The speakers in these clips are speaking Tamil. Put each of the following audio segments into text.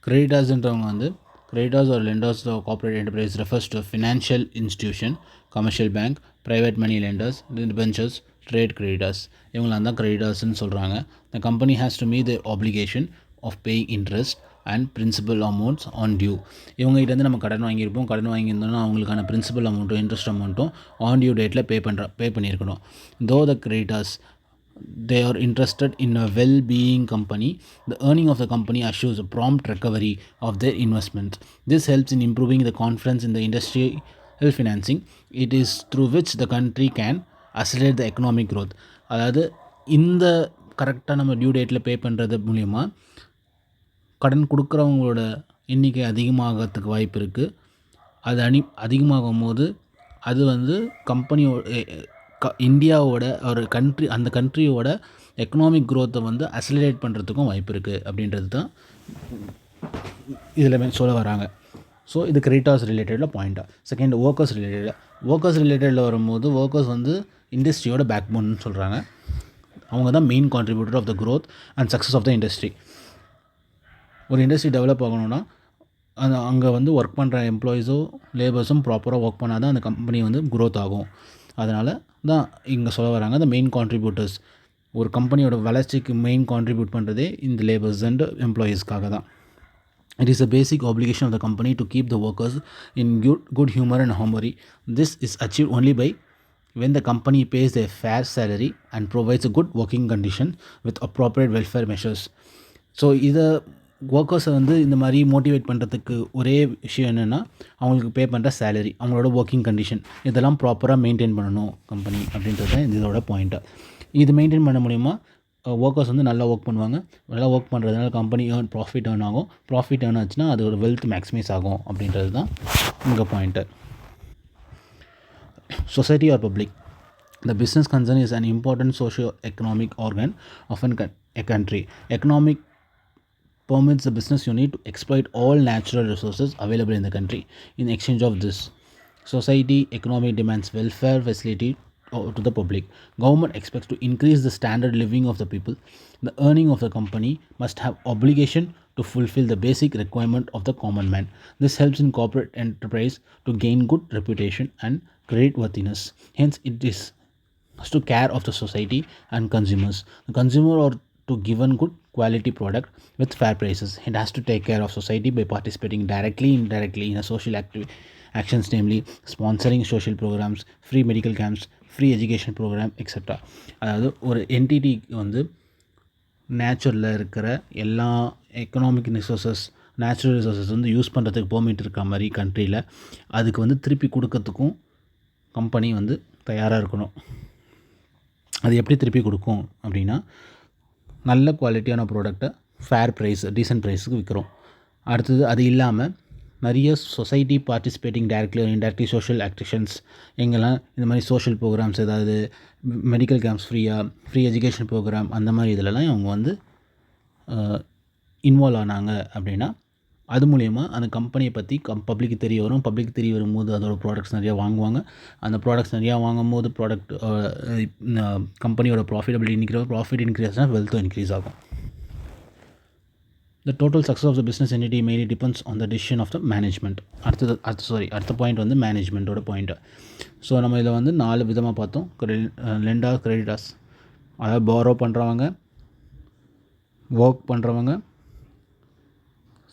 கிரெடிட்டார்ஸ்ன்றவங்க வந்து கிரெடிட்டார்ஸ் ஒரு lenders corporate enterprise refers to financial institution, commercial bank, private money lenders, debentures, trade creditors. இவங்களாம் தான் கிரெடிட்டார்ஸ்னு சொல்கிறாங்க. The company has to meet the application of paying interest and principal amounts on due. இவங்ககிட்டேருந்து நம்ம கடன் வாங்கியிருப்போம். கடன் வாங்கியிருந்தோம்னா அவங்களுக்கான பிரின்சிபல் அமௌண்ட்டும் இன்ட்ரெஸ்ட் அமௌண்ட்டும் ஆன் டியூ டேட்டில் பே பண்ணியிருக்கணும். தோ த creditors they are interested in a well-being company, the earning of the company assures a prompt recovery of their investment. This helps in improving the confidence in the industrial financing. It is through which the country can accelerate the economic growth. அதாவது இந்த கரெக்டாக நம்ம டியூ டேட்டில் பே பண்ணுறது மூலிமா கடன் கொடுக்குறவங்களோட எண்ணிக்கை அதிகமாகிறதுக்கு வாய்ப்பு இருக்குது. அது அதிகமாகும் போது அது வந்து இந்தியாவோட ஒரு அந்த கண்ட்ரியோட எக்கனாமிக் க்ரோத்தை வந்து அக்ஸலரேட் பண்ணுறதுக்கும் வாய்ப்பு இருக்குது அப்படின்றது தான் இதில் சொல்ல வராங்க. ஸோ இது கிரெடிட்டார்ஸ் ரிலேட்டடில் பாயிண்ட்டாக. செகண்ட், ஒர்க்கர்ஸ் ரிலேட்டடில் வரும்போது ஒர்க்கர்ஸ் வந்து இண்டஸ்ட்ரியோட பேக் போன்னு சொல்கிறாங்க. அவங்க தான் main contributor of the growth and success of the industry. ஒரு இண்டஸ்ட்ரி டெவலப் ஆகணும்னா அங்கே வந்து ஒர்க் பண்ணுற எம்ப்ளாயீஸோ லேபர்ஸும் ப்ராப்பராக ஒர்க் பண்ணால் தான் அந்த கம்பெனி வந்து க்ரோத் ஆகும். அதனால் தான் இங்கே சொல்ல வராங்க த மெயின் கான்ட்ரிபியூட்டர்ஸ். ஒரு கம்பெனியோட வளர்ச்சிக்கு மெயின் கான்ட்ரிபியூட் பண்ணுறதே இந்த லேபர்ஸ் அண்ட் எம்ப்ளாயீஸ்க்காக தான். It is a basic obligation of the company to keep the workers in good humor and harmony. This is achieved only by when the company pays a fair salary and provides a good working condition with appropriate welfare measures. So இதை ஒர்க்கர்ஸை வந்து இந்த மாதிரி மோட்டிவேட் பண்ணுறதுக்கு ஒரே விஷயம் என்னென்னா அவங்களுக்கு பே பண்ணுற சேலரி, அவங்களோட ஒர்க்கிங் கண்டிஷன் இதெல்லாம் ப்ராப்பராக மெயின்டைன் பண்ணணும் கம்பெனி அப்படின்றது தான் இதோட பாயிண்ட்டாக. இது மெயின்டைன் பண்ண மூலிமா ஒர்க்கர்ஸ் வந்து நல்லா ஒர்க் பண்ணுவாங்க. நல்லா ஒர்க் பண்ணுறதுனால கம்பெனி ப்ராஃபிட் ஏர்ன் ஆகும். ப்ராஃபிட் ஏர்ன் ஆச்சுன்னா அது ஒரு வெல்த் மேக்ஸிமைஸ் ஆகும் அப்படின்றது தான் இங்கே point. Society or public. The business concern is an important socio-economic organ of a country. Economic permits the business unit to exploit all natural resources available in the country. In exchange of this, society economic demands welfare facility to the public. Government expects to increase the standard living of the people. The earning of the company must have obligation to fulfill the basic requirement of the common man. This helps in corporate enterprise to gain good reputation and creditworthiness. Hence, it is to care of the society and consumers. The consumer or to given good quality product with fair prices. It has to take care of society by participating directly, indirectly in a social actions, namely sponsoring social programs, free medical camps, free education program, etc. அதாவது ஒரு என்டிட்டி வந்து நேச்சுரலில் இருக்கிற எல்லா எக்கனாமிக் நேச்சுரல் ரிசோர்ஸஸ் வந்து யூஸ் பண்ணுறதுக்கு பெர்மிட் இருக்க மாதிரி கண்ட்ரியில் அதுக்கு வந்து திருப்பி கொடுக்கறதுக்கும் கம்பெனி வந்து தயாராக இருக்கணும். அது எப்படி திருப்பி கொடுக்கும் அப்படின்னா, நல்ல குவாலிட்டியான ப்ராடக்டை ஃபேர் ப்ரைஸ், டீசன்ட் ப்ரைஸுக்கு விற்கிறோம். அடுத்தது அது இல்லாமல் நிறைய society participating directly or indirectly social activations, எங்கெல்லாம் இந்த மாதிரி சோஷியல் ப்ரோக்ராம்ஸ், ஏதாவது medical camps free education program, அந்த மாதிரி இதிலலாம் அவங்க வந்து இன்வால்வ் ஆனாங்க அப்படின்னா அது மூலயமா அந்த கம்பெனியை பற்றி பப்ளிக்கு தெரிய வரும். பப்ளிக் தெரிய வரும்போது அதோட ப்ராடக்ட்ஸ் நிறையா வாங்குவாங்க. அந்த ப்ராடக்ட்ஸ் நிறையா வாங்கும்போது கம்பெனியோட ப்ராஃபிட் இன்க்ரீஸ்னால் வெல்த்தும் இன்க்ரீஸ் ஆகும். The total success of the business entity mainly depends on the decision of the management. அடுத்த பாயிண்ட் வந்து மேனேஜ்மெண்ட்டோட பாயிண்ட்டு. ஸோ நம்ம இதில் வந்து 4 விதமாக பார்த்தோம். லெண்டர், கிரெடிட்டார்ஸ், அதாவது பாரோ பண்ணுறவங்க, ஒர்க் பண்ணுறவங்க,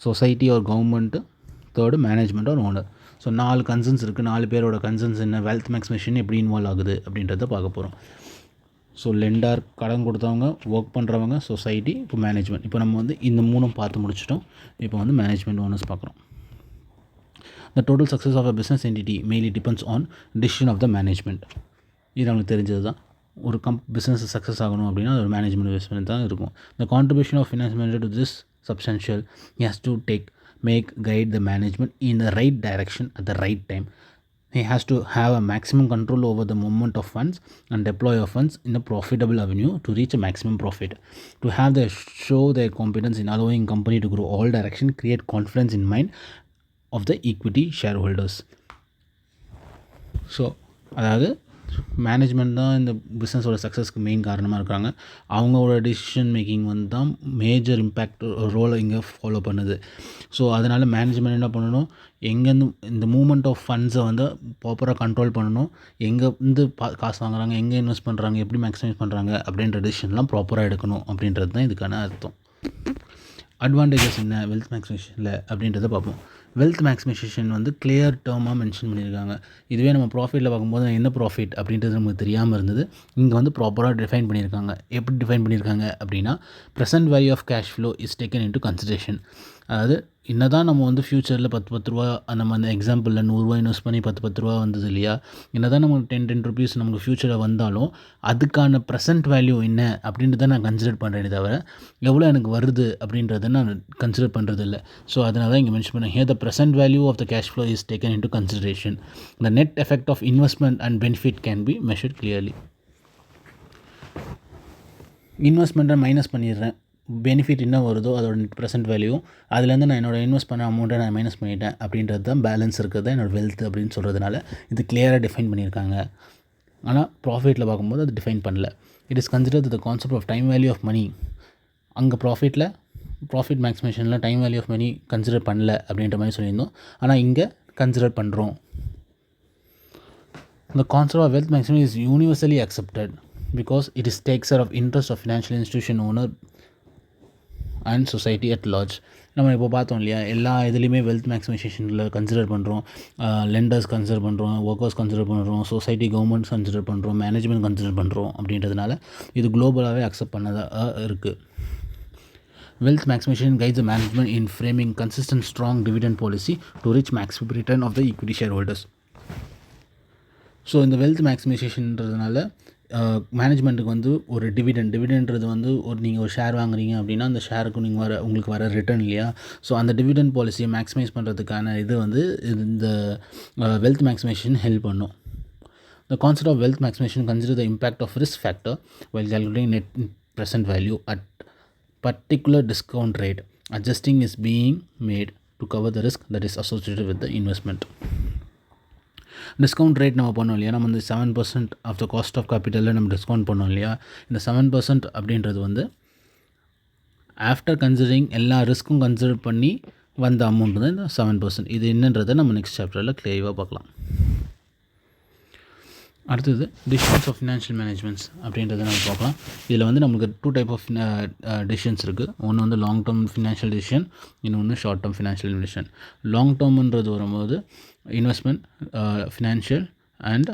சொசைட்டி ஒரு கவர்மெண்ட்டு, தேர்டு மேனேஜ்மெண்ட் ஒரு ஓனர். ஸோ 4 கன்சர்ன்ஸ் இருக்குது. 4 பேரோட கன்சர்ன்ஸ் என்ன, வெல்த் மேக்ஸிமேஷன் எப்படி இன்வால்வ் ஆகுது அப்படின்றத பார்க்க போகிறோம். ஸோ லெண்டர் கடன் கொடுத்தவங்க, ஒர்க் பண்ணுறவங்க, சொசைட்டி, இப்போ மேனேஜ்மெண்ட். இப்போ நம்ம வந்து இந்த 3 பார்த்து முடிச்சிட்டோம். இப்போ வந்து மேனேஜ்மெண்ட் ஓனர்ஸ் பார்க்குறோம். The total success of a business entity mainly depends on decision of the management. இது நம்மளுக்கு தெரிஞ்சது தான். ஒரு பிஸ்னஸ் சக்ஸஸ் ஆகணும் அப்படின்னா அது ஒரு மேனேஜ்மெண்ட் இன்வெஸ்ட்மெண்ட் தான் இருக்கும். The contribution of finance manager to this substantial. He has to guide the management in the right direction at the right time. He has to have a maximum control over the movement of funds and deploy of funds in a profitable avenue to reach a maximum profit. To have show their competence in allowing company to grow all direction, create confidence in mind of the equity shareholders. So அதாவது மேனேஜ்மெண்ட் தான் இந்த பிஸ்னஸோட சக்ஸஸ்க்கு மெயின் காரணமாக இருக்காங்க. அவங்களோட டெசிஷன் மேக்கிங் வந்து தான் மேஜர் இம்பேக்ட் ரோலை இங்கே ஃபாலோ பண்ணுது. ஸோ அதனால் மேனேஜ்மெண்ட் என்ன பண்ணணும், எங்கேருந்து இந்த மூவ்மெண்ட் ஆஃப் ஃபண்ட்ஸை வந்து ப்ராப்பராக கண்ட்ரோல் பண்ணணும், எங்கேருந்து காசு வாங்குறாங்க, எங்கே இன்வெஸ்ட் பண்ணுறாங்க, எப்படி மேக்ஸிமைஸ் பண்ணுறாங்க அப்படின்ற டெசிஷன்லாம் ப்ராப்பராக எடுக்கணும் அப்படின்றது தான் இதுக்கான அர்த்தம். அட்வான்டேஜஸ் என்ன வெல்த் மேக்ஸிமைசேஷனில் அப்படின்றத பார்ப்போம். வெல்த் மேக்ஸிமைசேஷன் வந்து கிளியர் டேர்மாக மென்ஷன் பண்ணியிருக்காங்க. இதுவே நம்ம ப்ராஃபிட்டில் பார்க்கும்போது என்ன ப்ராஃபிட் அப்படின்றது நமக்கு தெரியாமல் இருந்தது. இங்கே வந்து ப்ராப்பராக டிஃபைன் பண்ணியிருக்காங்க. எப்படி டிஃபைன் பண்ணியிருக்காங்க அப்படின்னா, present value of cash flow is taken into consideration. அதாவது என்ன தான் நம்ம வந்து ஃப்யூச்சரில் 10 ரூபா நம்ம அந்த எக்ஸாம்பிளில் 100 இன்வெஸ்ட் பண்ணி 10 ரூபா வந்தது இல்லையா, என்ன தான் நமக்கு 10 ருபீஸ் நமக்கு ஃப்யூச்சரில் வந்தாலும் அதுக்கான ப்ரெசென்ட் வேல்யூ என்ன அப்படின்றத நான் கன்சிடர் பண்ணுறேனே தவிர எவ்வளோ எனக்கு வருது அப்படின்றத நான் கன்சிடர் பண்ணுறது இல்லை. ஸோ அதனால தான் இங்கே மென்ஷன் பண்ணேன், here the present value of the cash flow is taken into consideration. The net effect of investment and benefit can be measured clearly. இன்வெஸ்ட்மெண்ட்டை மைனஸ் பண்ணிடுறேன், பெனிஃபிட் என்ன வருதோ அதோட ப்ரெசென்ட் வேல்யூ, அதுலேருந்து நான் என்னோடய இன்வெஸ்ட் பண்ண அமௌண்ட்டை நான் மைனஸ் பண்ணிட்டேன் அப்படின்றது தான் பேலன்ஸ் இருக்கிறது தான் என்னோடய வெல்த் அப்படின்னு சொல்கிறதுனால இது கிளியராக டிஃபைன் பண்ணியிருக்காங்க. ஆனால் ப்ராஃபிட்டில் பார்க்கும்போது அது டிஃபைன் பண்ணல. It is consider the concept of time value of money. அங்கே ப்ராஃபிட் மேக்ஸிமேஷனில் time value of money consider பண்ணல அப்படின்ற மாதிரி சொல்லியிருந்தோம். ஆனால் இங்கே கன்சிடர் பண்ணுறோம். The concept of wealth maximization is universally accepted because it is takes care of interest of financial institution owner and society at large. நம்ம இப்போ பார்த்தோம் இல்லையா, எல்லா இதுலேயுமே வெல்த் மேக்ஸிமைசேஷனில் கன்சிடர் பண்ணுறோம், லெண்டர்ஸ் கன்சிடர் பண்ணுறோம், ஒர்க்கர்ஸ் கன்சிடர் பண்ணுறோம், சொசைட்டி கவர்மெண்ட்ஸ் கன்சிடர் பண்ணுறோம், மேனேஜ்மெண்ட் கன்சிடர் பண்ணுறோம் அப்படின்றதுனால இது குளோபலாகவே அக்செப்ட் பண்ணதாக இருக்குது. Wealth maximization guides the management in framing consistent strong dividend policy to reach maximum return of the equity shareholders. So இந்த வெல்த் மேக்ஸிமைசேஷன்றதுனால மேனேஜ்மெண்ட்டுக்கு வந்து ஒரு டிவிடெண்ட்றது வந்து நீங்கள் ஒரு ஷேர் வாங்குறீங்க அப்படின்னா அந்த ஷேருக்கு உங்களுக்கு வர ரிட்டர்ன் இல்லையா. ஸோ அந்த டிவிடெண்ட் பாலிசியை மேக்ஸிமைஸ் பண்ணுறதுக்கான இது வந்து இந்த வெல்த் மேக்ஸிமைசேஷன் ஹெல்ப் பண்ணும். The concept of wealth maximization considers the impact of risk factor while calculating net present value at particular discount rate. Adjusting is being made to cover the risk that is associated with the investment. Discount rate நம்ம பண்ணோம் இல்லையா, நம்ம வந்து 7% ஆஃப் த காஸ்ட் ஆஃப் கேபிட்டலில் நம்ம டிஸ்கவுண்ட் பண்ணோம் இல்லையா. இந்த 7% அப்படின்றது வந்து ஆஃப்டர் கன்சிடரிங் எல்லா ரிஸ்க்கும் கன்சிடர் பண்ணி வந்த அமௌண்ட் தான் இந்த 7%. இது என்னன்றதை நம்ம நெக்ஸ்ட் சாப்டரில் கிளியராக பார்க்கலாம். அடுத்தது டிசிஷன்ஸ் ஆஃப் ஃபினான்ஷியல் மேனேஜ்மெண்ட்ஸ் அப்படின்றத நம்ம பார்க்கலாம். இதில் வந்து நமக்கு 2 டைப் ஆஃப் டிசிஷன்ஸ் இருக்குது. ஒன்று வந்து லாங் டேர்ம் ஃபினான்ஷியல் டிசிஷன், இன்னொன்று short term financial decision. Long டேர்ம்ன்றது வரும்போது investment, financial and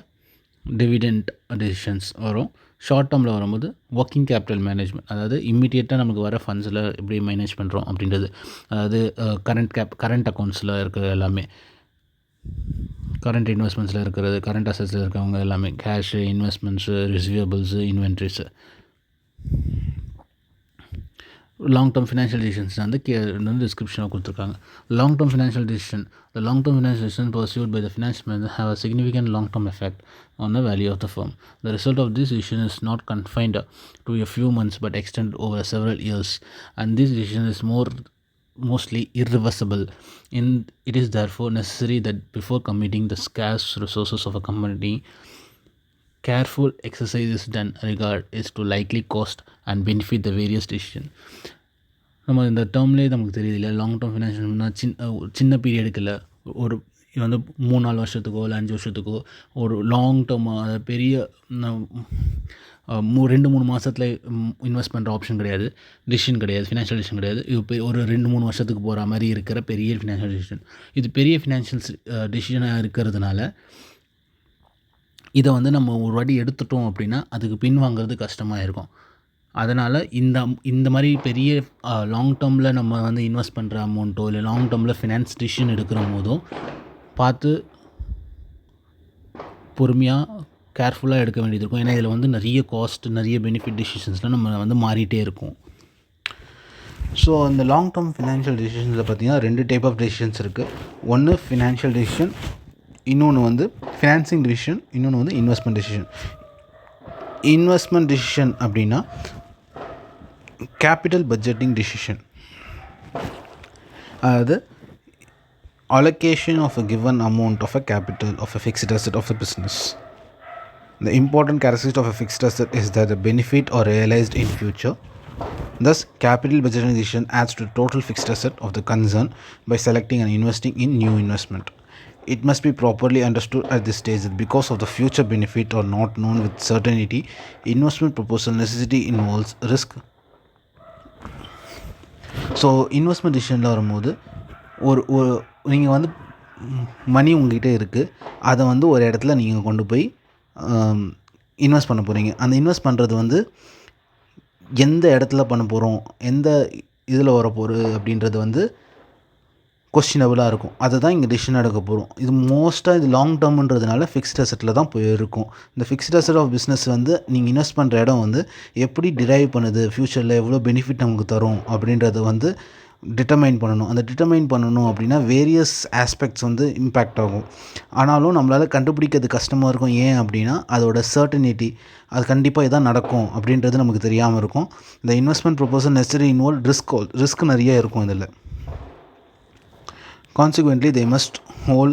dividend decisions வரும். ஷார்ட் டேர்மில் வரும்போது ஒர்க்கிங் கேபிட்டல் மேனேஜ்மெண்ட், அதாவது இம்மிடியேட்டாக நமக்கு வர ஃபண்ட்ஸில் எப்படி மேனேஜ் பண்ணுறோம் அப்படின்றது, அதாவது கரண்ட் அக்கௌண்ட்ஸில் இருக்கிற எல்லாமே, கரண்ட் இன்வெஸ்ட்மெண்ட்ஸில் இருக்கிறது, கரண்ட் அசட்ஸில் இருக்கிறவங்க எல்லாமே, cash, investments, receivables, inventories. Long term financial decisions வந்து டிஸ்கிரிப்ஷனில் கொடுத்துருக்காங்க. Long term financial decision, the long term financial decisions pursued by the finance manager have a significant long term effect on the value of the firm. The result of this decision is not confined to a few months but extended over several years, and this decision is mostly irreversible. It is therefore necessary that before committing the scarce resources of a company, careful exercise is done regard is to likely cost and benefit the various decision. நம்ம இந்த டேர்ம்லேயே நமக்கு தெரியுது இல்லை, லாங் டேர்ம் ஃபினான்ஷியல்னா சின்ன பீரியடுக்கு இல்லை, ஒரு வந்து 3-4 வருஷத்துக்கோ இல்லை 5 வருஷத்துக்கோ ஒரு லாங் டேர்மாக, அதாவது பெரிய 2-3 மாதத்தில் இன்வெஸ்ட் பண்ணுற ஆப்ஷன் கிடையாது, டிசிஷன் கிடையாது, ஃபினான்ஷியல் டிசிஷன் கிடையாது. இது ஒரு 2-3 வருஷத்துக்கு போகிற மாதிரி இருக்கிற பெரிய ஃபினான்ஷியல் டிசிஷன். இது பெரிய ஃபினான்ஷியல் டிசிஷனாக இருக்கிறதுனால இதை வந்து நம்ம ஒரு வாட்டி எடுத்துட்டோம் அப்படின்னா அதுக்கு பின்வாங்கிறது கஷ்டமாக இருக்கும். அதனால் இந்த மாதிரி பெரிய லாங் டேர்மில் நம்ம வந்து இன்வெஸ்ட் பண்ணுற அமௌண்ட்டோ இல்லை லாங் டேர்மில் ஃபினான்ஸ் டிசிஷன் எடுக்கிற போதோ பார்த்து பொறுமையாக கேர்ஃபுல்லாக எடுக்க வேண்டியது இருக்கும். ஏன்னா இதில் வந்து நிறைய காஸ்ட், நிறைய பெனிஃபிட் டிசிஷன்ஸ்லாம் நம்ம வந்து மாறிட்டே இருக்கும். ஸோ இந்த லாங் டேர்ம் ஃபினான்ஷியல் டிசிஷன்ஸில் பார்த்திங்கன்னா 2 டைப் ஆஃப் டிசிஷன்ஸ் இருக்குது. ஒன்று ஃபினான்ஷியல் டிசிஷன், இன்னொன்று வந்து ஃபினான்சிங் டிசிஷன், இன்னொன்று வந்து இன்வெஸ்ட்மெண்ட் டிசிஷன். இன்வெஸ்ட்மெண்ட் டிசிஷன் அப்படின்னா கேபிட்டல் பட்ஜெட்டிங் டிசிஷன், அதாவது allocation of a given amount of a capital of a fixed asset of a business. The important characteristic of a fixed asset is that the benefit are realized in future. Thus, capital budgeting decision adds to total fixed asset of the concern by selecting and investing in new investment. It must be properly understood at this stage that because of the future benefit are not known with certainty, investment proposal necessity involves risk. So investment டிசிஷனில் வரும்போது ஒரு நீங்கள் வந்து மணி உங்கள்கிட்ட இருக்குது, அதை வந்து ஒரு இடத்துல நீங்கள் கொண்டு போய் இன்வெஸ்ட் பண்ண போகிறீங்க. அந்த இன்வெஸ்ட் பண்ணுறது வந்து எந்த இடத்துல பண்ண போகிறோம், எந்த இதில் வரப்போகுது அப்படின்றது வந்து கொஸ்டினபுளாக இருக்கும். அதை தான் இங்கே டிசிஷன் எடுக்க போகிறோம். இது மோஸ்ட்டாக இது லாங் டேர்முன்றதுனால ஃபிக்ஸ்ட் அசெட்டில் தான் போய் இருக்கும். இந்த ஃபிக்ஸ்ட் அசெட் ஆஃப் பிஸ்னஸ் வந்து நீங்கள் இன்வெஸ்ட் பண்ணுற இடம் வந்து எப்படி டிரைவ் பண்ணுது, ஃப்யூச்சரில் எவ்வளோ பெனிஃபிட் நமக்கு தரும் அப்படின்றத வந்து டிட்டர்மைன் பண்ணணும். அந்த டிட்டர்மைன் பண்ணணும் அப்படின்னா வேரியஸ் ஆஸ்பெக்ட்ஸ் வந்து இம்பேக்ட் ஆகும். ஆனாலும் நம்மளால் கண்டுபிடிக்கிறது கஷ்டமாக இருக்கும். ஏன் அப்படின்னா அதோட சர்டனிட்டி, அது கண்டிப்பாக இதான் நடக்கும் அப்படின்றது நமக்கு தெரியாமல் இருக்கும். இந்த investment proposal necessary involve risk நிறைய இருக்கும் இதில். Consequently, they must hold.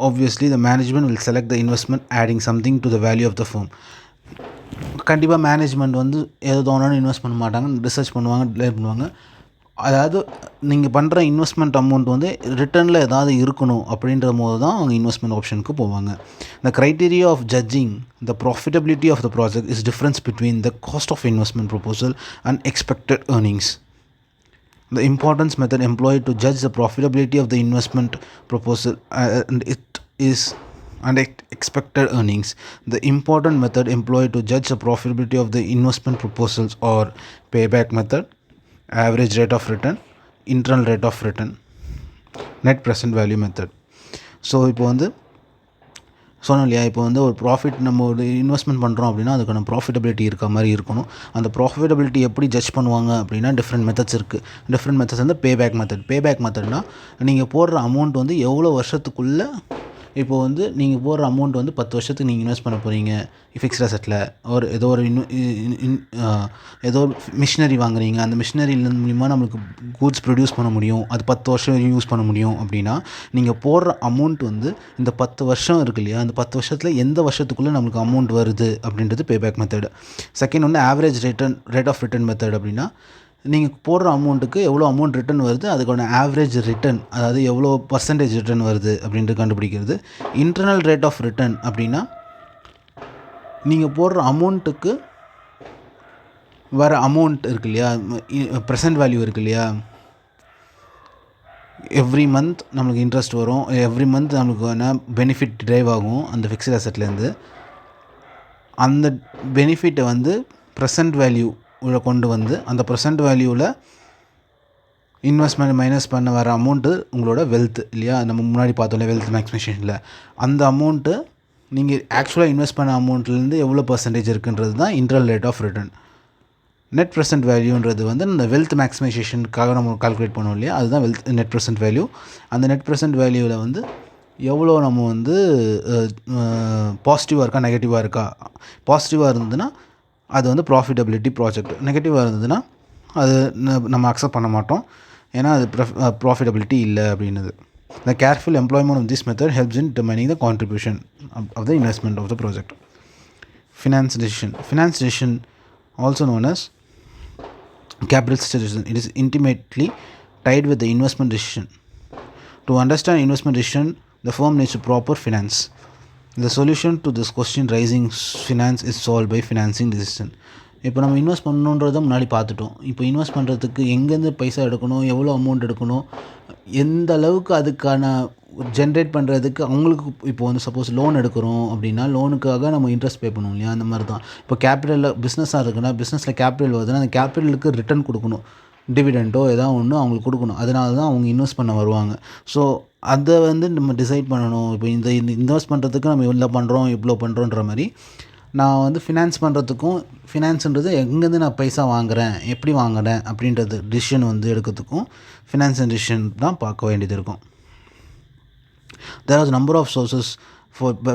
Obviously, the management will select the investment adding something to the value of the firm. கண்டிப்பாக மேனேஜ்மெண்ட் வந்து எது தோணாலும் இன்வெஸ்ட் பண்ண மாட்டாங்க, ரிசர்ச் பண்ணுவாங்க, டிலே பண்ணுவாங்க. அதாவது நீங்கள் பண்ணுற இன்வெஸ்ட்மெண்ட் அமௌண்ட் வந்து ரிட்டர்னில் ஏதாவது இருக்கணும் அப்படின்ற போது தான் அவங்க இன்வெஸ்ட்மெண்ட் ஆப்ஷனுக்கு போவாங்க. The criteria of judging the profitability of the project is difference between the cost of investment proposal and expected earnings. The importance method employed to judge the profitability of the investment proposal and expected earnings. The important method employed to judge the profitability of the investment proposals are payback method, average rate of return, internal rate of return, net present value method. So இப்போ வந்து சொன்னோம் இல்லையா, இப்போ வந்து ஒரு ப்ராஃபிட் நம்ம ஒரு இன்வெஸ்ட்மெண்ட் பண்ணுறோம் அப்படின்னா அதுக்கான ப்ராஃபிட்டபிலிட்டி இருக்க மாதிரி இருக்கணும். அந்த ப்ராஃபிட்டபிலிட்டி எப்படி ஜட்ஜ் பண்ணுவாங்க அப்படின்னா டிஃப்ரெண்ட் மெத்தட்ஸ் இருக்குது. டிஃப்ரெண்ட் மெத்தட்ஸ் வந்து பேபேக் மெத்தட்னால் நீங்கள் போடுற அமௌண்ட் வந்து எவ்வளோ வருஷத்துக்குள்ளே, இப்போது வந்து நீங்கள் போடுற அமௌண்ட் வந்து 10 வருஷத்துக்கு நீங்கள் இன்வெஸ்ட் பண்ண போகிறீங்க ஃபிக்ஸ்ட் அசெட்டில். ஏதோ ஒரு மிஷினரி வாங்குறீங்க, அந்த மிஷினரியில் மூலிமா நம்மளுக்கு கூட்ஸ் ப்ரொடியூஸ் பண்ண முடியும், அது 10 வருஷம் யூஸ் பண்ண முடியும் அப்படின்னா நீங்கள் போடுற அமௌண்ட் வந்து இந்த 10 வருஷம் இருக்கு இல்லையா, அந்த 10 வருஷத்தில் எந்த வருஷத்துக்குள்ளே நம்மளுக்கு அமௌண்ட் வருது அப்படின்றது பேபேக் மெத்தடு. செகண்ட் வந்து average rate of return method. அப்படின்னா நீங்கள் போடுற அமௌண்ட்டுக்கு எவ்வளோ அமௌண்ட் ரிட்டர்ன் வருது, அதுக்கான ஆவரேஜ் ரிட்டர்ன், அதாவது எவ்வளோ பர்சன்டேஜ் ரிட்டர்ன் வருது அப்படின்ட்டு கண்டுபிடிக்கிறது. இன்டர்னல் ரேட் ஆஃப் ரிட்டர்ன் அப்படின்னா நீங்கள் போடுற அமௌண்ட்டுக்கு வர அமௌண்ட் இருக்கு இல்லையா, ப்ரெசன்ட் வேல்யூ இருக்கு இல்லையா, எவ்ரி மந்த் நம்மளுக்கு இன்ட்ரெஸ்ட் வரும், எவ்ரி மந்த் நம்மளுக்கு பெனிஃபிட் டிரைவ் ஆகும் அந்த ஃபிக்ஸ்ட் அசெட்லேருந்து. அந்த பெனிஃபிட்டை வந்து ப்ரெசன்ட் வேல்யூ உள்ள கொண்டு வந்து அந்த ப்ரெசன்ட் வேல்யூவில் இன்வெஸ்ட்மெண்ட் மைனஸ் பண்ண வர அமௌண்ட்டு உங்களோட வெல்த் இல்லையா, நம்ம முன்னாடி பார்த்தோம்ல வெல்த் மேக்ஸிமைசேஷனில். அந்த அமௌண்ட்டு நீங்கள் ஆக்சுவலாக இன்வெஸ்ட் பண்ண அமௌண்ட்லேருந்து எவ்வளோ பர்சன்டேஜ் இருக்குன்றது தான் internal rate of return. Net present வேல்யூன்றது வந்து இந்த வெல்த் மேக்ஸிமைசேஷனுக்காக நம்ம கால்குலேட் பண்ணுவோம் இல்லையா, அதுதான் நெட் ப்ரெசென்ட் வேல்யூ. அந்த நெட் ப்ரெசென்ட் வேல்யூவில் வந்து எவ்வளோ நம்ம வந்து பாசிட்டிவாக இருக்கா நெகட்டிவாக இருக்கா. பாசிட்டிவாக இருந்ததுன்னா அது வந்து ப்ராஃபிட்டபிலிட்டி ப்ராஜெக்ட், நெகட்டிவாக இருந்ததுன்னா அது நம்ம அக்செப்ட் பண்ண மாட்டோம், ஏன்னா அது ப்ராஃபிட்டபிலிட்டி இல்லை அப்படின்னுது. The careful employment of this method helps in determining the contribution of the investment of the project. Finance decision also known as capital decision. It is intimately tied with the investment decision. To understand investment decision, the firm needs a proper finance. The solution to this question raising finance is solved by financing decision. இப்போ நம்ம இன்வெஸ்ட் பண்ணணுன்றதை முன்னாடி பார்த்துட்டோம். இப்போ இன்வெஸ்ட் பண்ணுறதுக்கு எங்கேருந்து பைசா எடுக்கணும், எவ்வளோ அமௌண்ட் எடுக்கணும், எந்த அளவுக்கு அதுக்கான ஜென்ரேட் பண்ணுறதுக்கு அவங்களுக்கு. இப்போ வந்து சப்போஸ் லோன் எடுக்கிறோம் அப்படின்னா லோனுக்காக நம்ம இன்ட்ரெஸ்ட் பே பண்ணுவோம் இல்லையா, அந்த மாதிரி தான். இப்போ கேபிட்டலில் பிஸ்னஸாக இருக்குன்னா பிஸ்னஸில் கேபிட்டல் வருதுன்னா அந்த கேபிட்டலுக்கு ரிட்டர்ன் கொடுக்கணும், டிவிடெண்டோ ஏதாவது ஒன்று அவங்களுக்கு கொடுக்கணும். அதனால தான் அவங்க இன்வெஸ்ட் பண்ண வருவாங்க. ஸோ அதை வந்து நம்ம டிசைட் பண்ணணும். இப்போ இந்த இன்வெஸ்ட் பண்ணுறதுக்கு நம்ம எவ்வளோ பண்ணுறோம் இவ்வளோ பண்ணுறோன்ற மாதிரி நான் வந்து ஃபினான்ஸ் பண்ணுறதுக்கும், ஃபினான்ஸுன்றது எங்கேருந்து நான் பைசா வாங்குகிறேன், எப்படி வாங்குகிறேன் அப்படின்றது டிசிஷன் வந்து எடுக்கிறதுக்கும் ஃபினான்ஸ் அண்ட் டிசிஷன் தான் பார்க்க வேண்டியது இருக்கும். There are a number of sources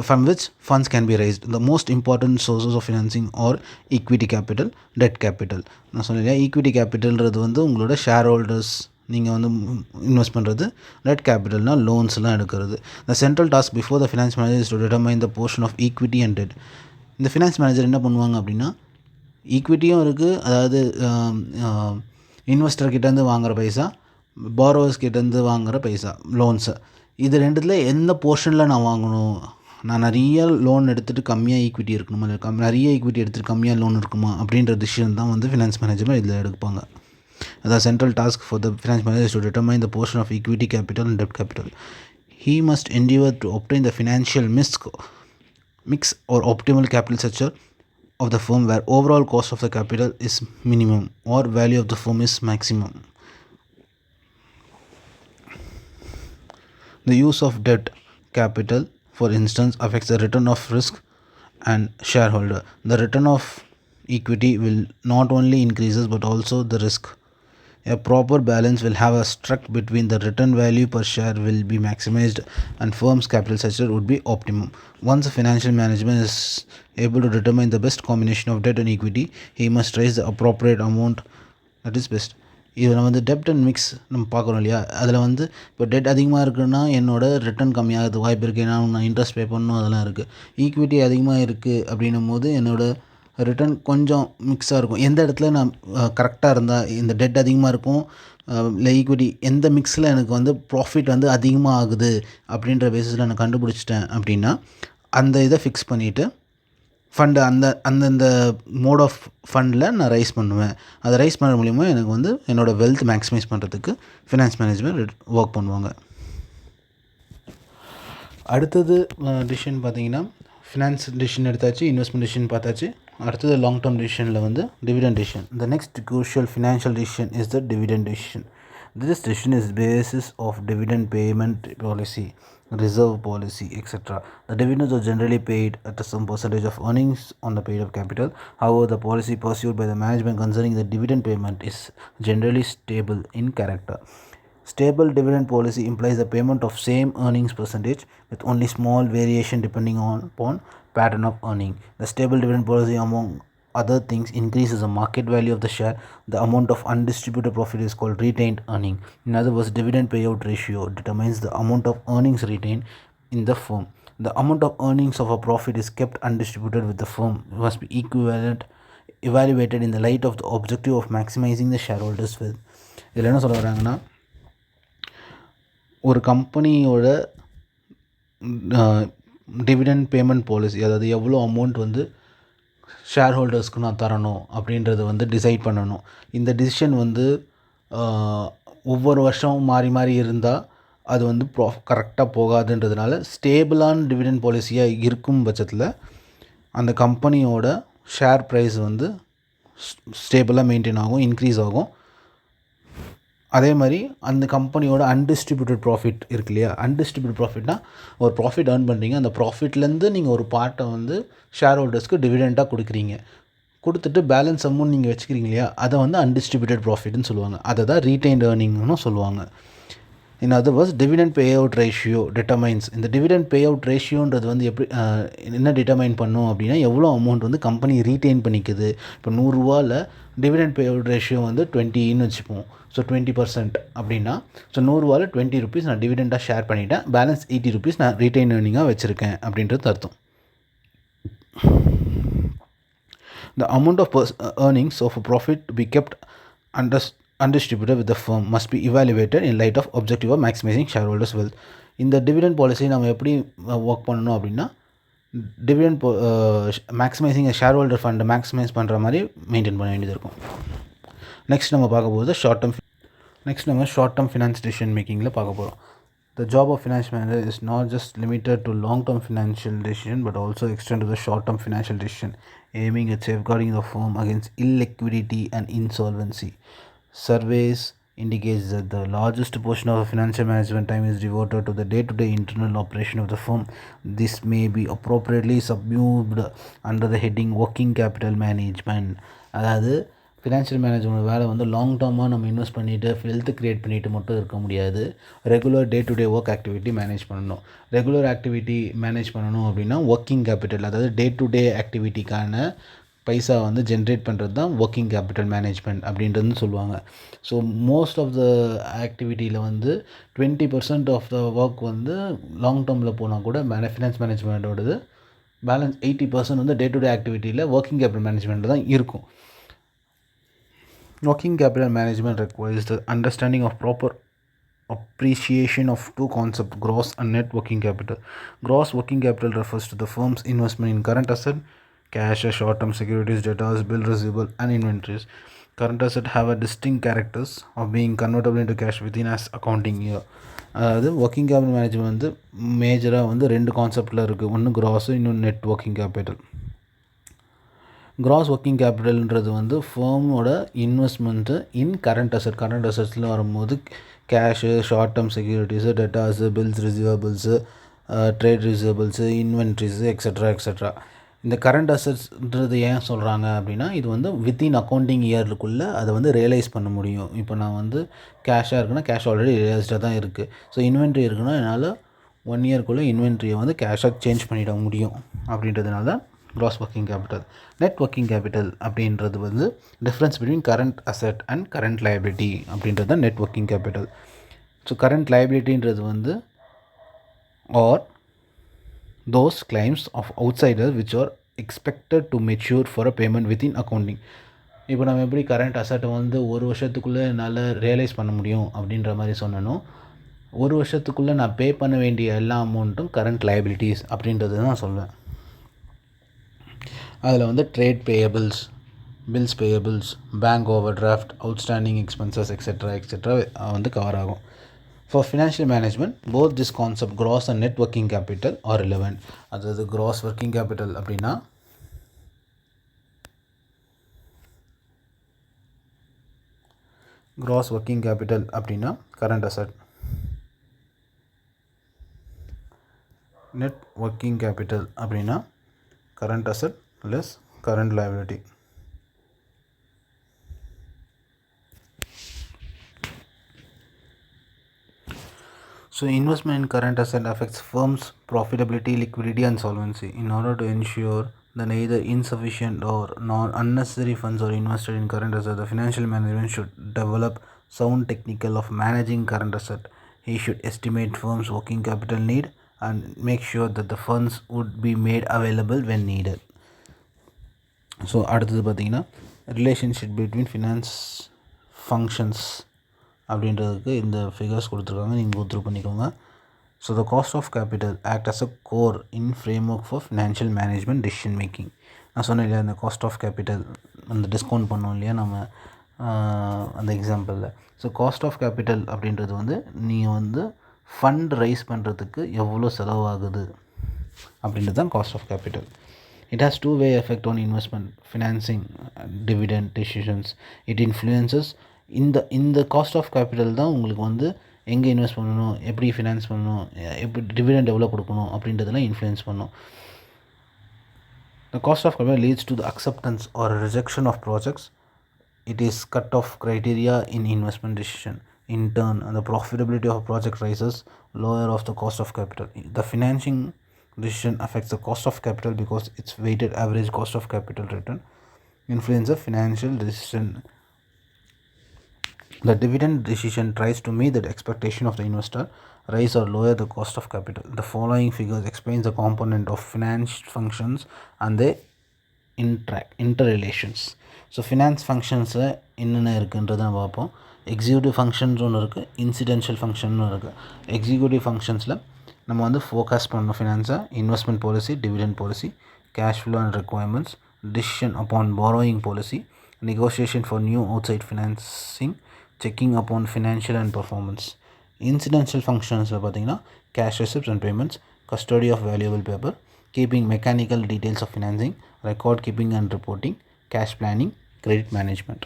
from which funds can be raised. The most important sources of financing are equity capital, debt capital. நான் சொன்னேன் ஈக்விட்டி கேபிட்டல்ன்றது வந்து உங்களோட ஷேர் ஹோல்டர்ஸ் நீங்கள் வந்து இன்வெஸ்ட் பண்ணுறது. டெட் கேபிட்டல்னால் லோன்ஸ்லாம் எடுக்கிறது. The central task before the finance manager is to determine the portion of equity and debt. இந்த ஃபினான்ஸ் மேனேஜர் என்ன பண்ணுவாங்க அப்படின்னா, ஈக்விட்டியும் இருக்குது, அதாவது இன்வெஸ்டர்கிட்டேருந்து வாங்குகிற பைசா, பாரோவர்ஸ் கிட்டேருந்து வாங்குகிற பைசா, லோன்ஸு, இது ரெண்டுத்தில் எந்த போர்ஷனில் நான் வாங்கணும், நான் நிறைய லோன் எடுத்துகிட்டு கம்மியாக ஈக்விட்டி இருக்கணுமா, இல்லை நிறைய ஈக்விட்டி எடுத்துகிட்டு கம்மியாக லோன் இருக்குமா அப்படின்ற டிசிஷன் தான் வந்து ஃபினான்ஸ் மேனேஜ்மெண்ட் இதில் எடுப்பாங்க. அதாவது central task for the finance manager to determine the portion of equity capital and debt capital. He must endeavor to obtain the financial mix or optimal capital structure of the firm where overall cost of the capital is minimum or value of the firm is maximum. The use of debt capital, for instance, affects the return of risk and shareholder. The return of equity will not only increases but also the risk. A proper balance will have a struck between the return value per share will be maximized and firm's capital structure would be optimum. Once a financial management is able to determine the best combination of debt and equity, he must raise the appropriate amount that is best. இதில் வந்து டெப்ட் அண்ட் மிக்ஸ் நம்ம பார்க்குறோம் இல்லையா, அதில் வந்து இப்போ டெட் அதிகமாக இருக்குன்னா என்னோட ரிட்டர்ன் கம்மியாகிறது வாய்ப்பு இருக்குது, ஏன்னா நான் இன்ட்ரெஸ்ட் பே பண்ணணும், அதெல்லாம் இருக்குது. ஈக்விட்டி அதிகமாக இருக்குது அப்படின்னும் போது என்னோடய ரிட்டர்ன் கொஞ்சம் மிக்ஸாக இருக்கும். எந்த இடத்துல நான் கரெக்டாக இருந்தால் இந்த டெட் அதிகமாக இருக்கும், இல்லை ஈக்விட்டி எந்த மிக்ஸில் எனக்கு வந்து ப்ராஃபிட் வந்து அதிகமாக ஆகுது அப்படின்ற பேசிஸில் நான் கண்டுபிடிச்சிட்டேன் அப்படின்னா அந்த இதை ஃபிக்ஸ் பண்ணிவிட்டு ஃபண்டு அந்தந்த மோட் ஆஃப் ஃபண்டில் நான் ரைஸ் பண்ணுவேன். அதை ரைஸ் பண்ணுற மூலிமா எனக்கு வந்து என்னோடய வெல்த் மேக்ஸிமைஸ் பண்ணுறதுக்கு ஃபினான்ஸ் மேனேஜ்மெண்ட் ஒர்க் பண்ணுவாங்க. அடுத்தது டிசிஷன் பார்த்தீங்கன்னா, ஃபினான்ஸ் டிசிஷன் எடுத்தாச்சு, இன்வெஸ்ட்மெண்ட் டிசிஷன் பார்த்தாச்சு. அடுத்தது லாங் டேர்ம் டிசிஷனில் வந்து dividend decision. The next crucial financial decision is the dividend decision. This decision is basis of dividend payment policy, reserve policy, etc. The dividends are generally paid at some percentage of earnings on the paid up capital. However, the policy pursued by the management concerning the dividend payment is generally stable in character. Stable dividend policy implies the payment of same earnings percentage with only small variation depending upon pattern of earning. The stable dividend policy, among other things, increases the market value of the share. The amount of undistributed profit is called retained earning. In other words, dividend payout ratio determines the amount of earnings retained in the firm. The amount of earnings of a profit is kept undistributed with the firm must be evaluated in the light of the objective of maximizing the shareholders' wealth. இதில் என்ன சொல்ல வராங்கன்னா, ஒரு கம்பெனியோட டிவிடெண்ட் பேமெண்ட் பாலிசி, அதாவது எவ்வளோ அமௌண்ட் வந்து ஷேர் ஹோல்டர்ஸ்க்கு நான் தரணும் அப்படின்றத வந்து டிசைட் பண்ணணும். இந்த டிசிஷன் வந்து ஒவ்வொரு வருஷமும் மாறி மாறி இருந்தால் அது வந்து கரெக்டாக போகாதுன்றதுனால ஸ்டேபிளான டிவிடெண்ட் பாலிசியாக இருக்கும் பட்சத்தில் அந்த கம்பெனியோட ஷேர் ப்ரைஸ் வந்து ஸ்டேபிளாக மெயின்டைன் ஆகும், இன்க்ரீஸ் ஆகும். அதே மாதிரி அந்த கம்பெனியோட அன்டிஸ்ட்ரிபியூட்டட் ப்ராஃபிட் இருக்கு இல்லையா, அன்டிஸ்ட்ரிபியூட்டட் ப்ராஃபிட்னா ஒரு ப்ராஃபிட் ஏர்ன் பண்ணுறீங்க, அந்த ப்ராஃபிட்லேருந்து நீங்கள் ஒரு பார்ட்டை வந்து ஷேர் ஹோல்டர்ஸ்க்கு டிவிடெண்ட்டாக கொடுக்குறீங்க, கொடுத்துட்டு பேலன்ஸ் அமௌண்ட் நீங்கள் வச்சுக்கிறீங்க இல்லையா, அதை வந்து அன்டிஸ்ட்ரிபியூட்டட் ப்ராஃபிட்னு சொல்லுவாங்க. அதை தான் ரீடைன்ட் ஏர்னிங்னு சொல்லுவாங்க. In other words, dividend pay out ratio determines. இந்த டிவிடெண்ட் பே அவுட் ரேஷியோன்றது வந்து எப்படி என்ன டிட்டர்மைன் பண்ணும் அப்படின்னா, எவ்வளோ அமௌண்ட் வந்து கம்பெனி ரீட்டைன் பண்ணிக்குது. இப்போ 100 ரூபாவில் டிவிடெண்ட் பே அவுட் ரேஷியோ வந்து 20ன்னு வச்சுப்போம். ஸோ 20% அப்படின்னா, ஸோ 100 ரூபாவில் 20 rupees நான் டிவிடெண்டாக ஷேர் பண்ணிவிட்டேன், பேலன்ஸ் 80 rupees நான் ரீட்டைன் ஏர்னிங்காக வச்சுருக்கேன் அப்படின்றது அர்த்தம். The amount of earnings of a profit to be kept undistributed with the firm must be evaluated in light of objective of maximizing shareholders' wealth. இந்த டிவிடெண்ட் பாலிசி நம்ம எப்படி ஒர்க் பண்ணணும் அப்படின்னா, டிவிடெண்ட் மேக்ஸிமைசிங் ஷேர் ஹோல்டர் ஃபண்டை மேக்ஸிமைஸ் பண்ணுற மாதிரி மெயின்டைன் பண்ண வேண்டியது இருக்கும். நெக்ஸ்ட் நம்ம பார்க்க போகிறது ஷார்ட் டேர்ம் ஃபினான்ஸ் டிசிஷன் மேக்கிங்கில் பார்க்க போகிறோம். The job of finance manager is not just limited to long-term financial decision but also extend to the short-term financial decision, aiming at safeguarding the firm against illiquidity and insolvency. Surveys indicates that the largest portion of financial management time is devoted to the day-to-day internal operation of the firm. This may be appropriately subsumed under the heading working capital management. அதாவது ஃபினான்ஷியல் மேனேஜ்மெண்ட் வேலை வந்து லாங் டேர்மாக நம்ம இன்வெஸ்ட் பண்ணிவிட்டு வெல்த் க்ரியேட் பண்ணிவிட்டு மட்டும் இருக்க முடியாது. Regular day to day work activity manage பண்ணணும். ரெகுலர் ஆக்டிவிட்டி மேனேஜ் பண்ணணும் அப்படின்னா ஒர்க்கிங் கேபிட்டல், அதாவது டே டு டே ஆக்டிவிட்டிக்கான பைசா வந்து ஜென்ரேட் பண்ணுறது தான் ஒர்க்கிங் கேபிட்டல் மேனேஜ்மெண்ட் அப்படின்றது சொல்லுவாங்க. ஸோ மோஸ்ட் ஆஃப் த ஆக்டிவிட்டியில் வந்து 20% ஆஃப் த ஒர்க் வந்து லாங் டேர்மில் போனால் கூட ஃபினான்ஸ் மேனேஜ்மெண்ட்டோடது பேலன்ஸ் 80% வந்து டே டு டே ஆக்டிவிட்டியில் ஒர்க்கிங் கேபிட்டல் மேனேஜ்மெண்ட் தான் இருக்கும். Working capital management requires the understanding of proper appreciation of two concepts, gross and net working capital. Gross working capital refers to the firm's investment in current asset, cash, short-term securities, debtors, bill receivable, and inventories. Current assets have a distinct characters of being convertible into cash within as accounting year. அதாவது ஒர்க்கிங் கேபிட்டல் மேனேஜ்மெண்ட் வந்து மேஜராக வந்து 2 கான்செப்டில் இருக்குது. ஒன்று க்ராஸு, இன்னொன்று net working capital. Gross working கேபிட்டல்ன்றது வந்து ஃபேமோட இன்வெஸ்ட்மெண்ட்டு இன் கரண்ட் அசெட்ஸில் வரும்போது cash, short term securities, debtors, bills receivables, trade receivables, inventories etcetera. இந்த கரண்ட் அசெட்ஸ்ன்றது ஏன் சொல்கிறாங்க அப்படின்னா, இது வந்து வித்தின் அக்கௌண்டிங் இயருக்குள்ளே அதை வந்து ரியலைஸ் பண்ண முடியும். இப்போ நான் வந்து கேஷாக இருக்குன்னா கேஷ் ஆல்ரெடி ரியலைஸ்டாக தான் இருக்குது. ஸோ இன்வென்ட்ரி இருக்குன்னா என்னால் 1 இயர்க்குள்ளே இன்வென்ட்ரியை வந்து கேஷாக சேஞ்ச் பண்ணிட முடியும். அப்படின்றதுனால gross working capital. net working capital அப்படின்றது வந்து difference between current asset and current liability அப்படின்றது தான் net working capital. So current liabilityன்றது வந்து or those claims of outsiders which are expected to mature for a payment within accounting. இப்போ நம்ம எப்படி கரண்ட் அசட்டை வந்து 1 வருஷத்துக்குள்ளே என்னால் ரியலைஸ் பண்ண முடியும் அப்படின்ற மாதிரி சொன்னனோ, 1 வருஷத்துக்குள்ளே நான் பே பண்ண வேண்டிய எல்லா அமௌண்ட்டும் கரண்ட் லைபிலிட்டிஸ் அப்படின்றது தான் சொல்வேன். அதில் வந்து trade payables, bills payables, bank overdraft, outstanding expenses etcetera வந்து கவர் ஆகும். For financial management both this concept gross and net working capital are relevant. அதாவது கிராஸ் ஒர்க்கிங் கேபிட்டல் அப்படின்னா current asset, net working capital அப்படின்னா current asset less current liability. So investment in current asset affects firms' profitability, liquidity and solvency. In order to ensure that neither insufficient or unnecessary funds are invested in current asset, the financial management should develop sound technical of managing current asset. He should estimate firms' working capital need and make sure that the funds would be made available when needed. So அடுத்தது பார்த்திங்கன்னா ரிலேஷன்ஷிப் பிட்வீன் ஃபினான்ஸ் ஃபங்க்ஷன்ஸ் அப்படின்றதுக்கு இந்த ஃபிகர்ஸ் கொடுத்துருக்காங்க, நீங்கள் கோத்ரூ பண்ணிக்கோங்க. So the cost of capital act as a core in framework for financial management decision making. நான் சொன்னேன் இல்லையா, அந்த காஸ்ட் ஆஃப் கேபிட்டல் அந்த டிஸ்கவுண்ட் பண்ணோம் இல்லையா நம்ம அந்த எக்ஸாம்பிளில். ஸோ காஸ்ட் ஆஃப் கேபிட்டல் அப்படின்றது வந்து நீங்கள் வந்து ஃபண்ட் ரைஸ் பண்ணுறதுக்கு எவ்வளோ செலவாகுது அப்படின்றது தான் cost of capital. It has two-way effect on investment, financing, dividend decisions. It influences in the cost of capital தான் உங்களுக்கு வந்து எங்கே இன்வெஸ்ட் பண்ணணும், எப்படி ஃபினான்ஸ் பண்ணணும், எப்படி டிவிடெண்ட் எவ்வளோ கொடுக்கணும் அப்படின்றதெல்லாம் இன்ஃப்ளூயன்ஸ் பண்ணும். The cost of capital leads to the acceptance or rejection of projects. It is cut-off criteria in investment decision. In turn, the profitability of a project rises lower of the cost of capital. The financing decision affects the cost of capital because its weighted average cost of capital return influence the financial decision. The dividend decision tries to meet the expectation of the investor, raise or lower the cost of capital. The following figures explains the component of finance functions and their interrelations. So finance ஃபங்க்ஷன்ஸில் என்னென்ன இருக்குன்றதை நம்ம பார்ப்போம். எக்ஸிக்யூட்டிவ் ஃபங்க்ஷன்ஸ் ஒன்று இருக்குது, இன்சிடென்ஷியல் ஃபங்க்ஷன் இருக்குது. எக்ஸிக்யூட்டிவ் ஃபங்க்ஷன்ஸில் நம்ம வந்து ஃபோக்கஸ் பண்ணணும் ஃபினான்ஸை, investment policy, dividend policy, cash flow and requirements, decision upon borrowing policy, negotiation for new outside financing, checking upon financial and performance. Incidental ஃபங்க்ஷன்ஸில் பார்த்தீங்கன்னா cash receipts and payments, custody of valuable paper, keeping mechanical details of financing, record keeping and reporting, cash planning, credit management.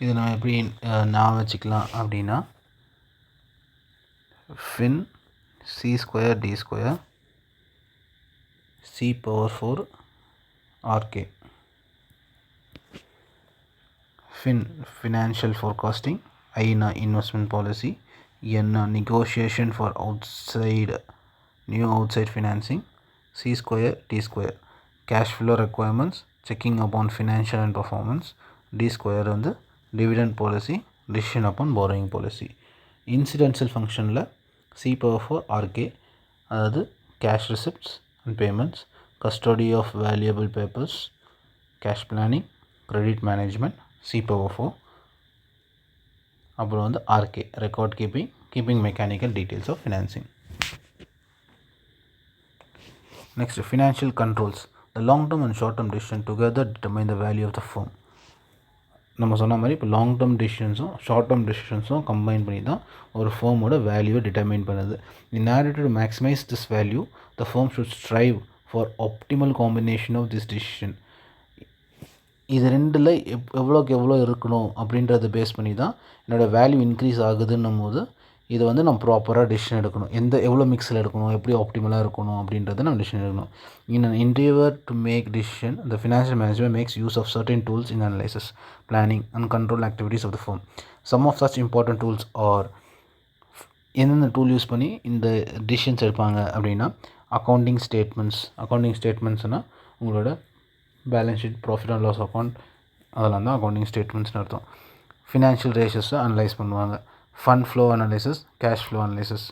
இது நம்ம எப்படி நான் வச்சுக்கலாம் அப்படின்னா fin c square d square c power 4 R K. Fin financial forecasting, ஐனா இன்வெஸ்ட்மெண்ட் பாலிசி, என்ன negotiation for outside new outside financing, C square, D square, cash flow requirements, checking upon financial and performance, D square வந்து dividend policy, decision upon borrowing policy. Incidental functionல C power 4 RK, அதாவது cash receipts and payments, custody of valuable papers, cash planning, credit management, C power 4. அப்புறம் வந்து RK, record keeping mechanical details of financing. Next, financial controls. The long term and short term decision together determine the value of the firm. நம்ம சொன்ன மாதிரி இப்போ லாங் டேர்ம் டிசிஷன்ஸும் ஷார்ட் டேர்ம் டிசிஷன்ஸும் கம்பைன் பண்ணி தான் ஒரு ஃபேமோட வேல்யூவை டிட்டர்மைன் பண்ணுது. In order to maximize this value the firm should strive for optimal combination of this decision. இது ரெண்டில் எவ்வளோக்கு எவ்வளோ இருக்கணும் அப்படின்றத பேஸ் பண்ணி தான் என்னோடய வேல்யூ இன்க்ரீஸ் ஆகுதுன்னும் போது இதை வந்து நம்ம ப்ராப்பராக டிசிஷன் எடுக்கணும். எவ்வளோ மிக்ஸில் எடுக்கணும், எப்படி ஆப்டிமலாக இருக்கணும் அப்படின்றத நம்ம டிசிஷன் எடுக்கணும். In an endeavour to make decision the financial management makes use of certain tools in analysis, planning and control activities of the firm. Some of such important tools are எந்தெந்த டூல் யூஸ் பண்ணி இந்த டிசிஷன்ஸ் எடுப்பாங்க அப்படின்னா அக்கௌண்டிங் ஸ்டேட்மெண்ட்ஸ்னால் உங்களோட balance sheet, profit and loss account, அதெல்லாம் தான் அக்கௌண்டிங் ஸ்டேட்மெண்ட்ஸ்னு அர்த்தம். ஃபினான்ஷியல் ரேஷியோஸை அனலைஸ் பண்ணுவாங்க. Fund flow analysis, cash flow analysis,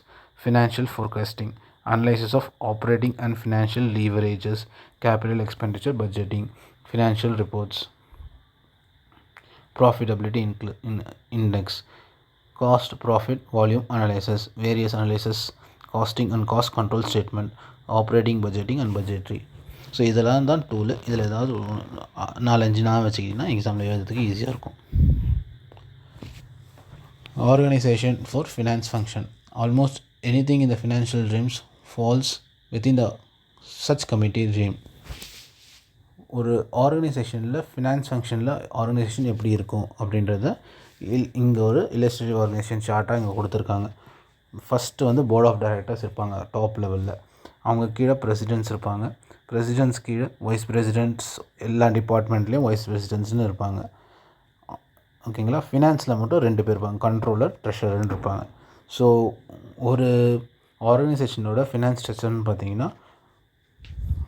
financial forecasting, analysis of operating and financial leverages, capital expenditure budgeting, financial reports, profitability index, cost profit volume analysis, various analysis, costing and cost control statement, operating budgeting and budgetary. So இதெல்லாம் தான் டூலு. இதில் ஏதாவது 4-5 நான் வச்சுக்கிட்டிங்கன்னா எக்ஸாமில் எழுதுறதுக்கு ஈஸியாக இருக்கும். Organization for finance function. Almost anything in the financial realms falls within the such committee realm. ஒரு ஆர்கனைசேஷனில் ஃபினான்ஸ் ஃபங்க்ஷனில் ஆர்கனைசேஷன் எப்படி இருக்கும் அப்படின்றத இங்கே ஒரு இல்லஸ்ட்ரேட்டிவ் ஆர்கனைசேஷன் சார்ட்டாக இங்கே கொடுத்துருக்காங்க. ஃபஸ்ட்டு வந்து போர்ட் ஆஃப் டைரக்டர்ஸ் இருப்பாங்க டாப் லெவலில். அவங்க கீழே பிரசிடென்ட்ஸ் இருப்பாங்க. பிரசிடென்ட்ஸ் கீழே வைஸ் பிரசிடென்ட்ஸ், எல்லா டிபார்ட்மெண்ட்லேயும் வைஸ் பிரசிடென்ட்ஸ்னு இருப்பாங்க. ஓகேங்களா. ஃபினான்ஸில் மட்டும் 2 பேர் இருப்பாங்க, கண்ட்ரோலர், ட்ரெஷரர்னு இருப்பாங்க. ஸோ ஒரு ஆர்கனைசேஷனோட ஃபினான்ஸ் ஸ்ட்ரக்சர்னு பார்த்தீங்கன்னா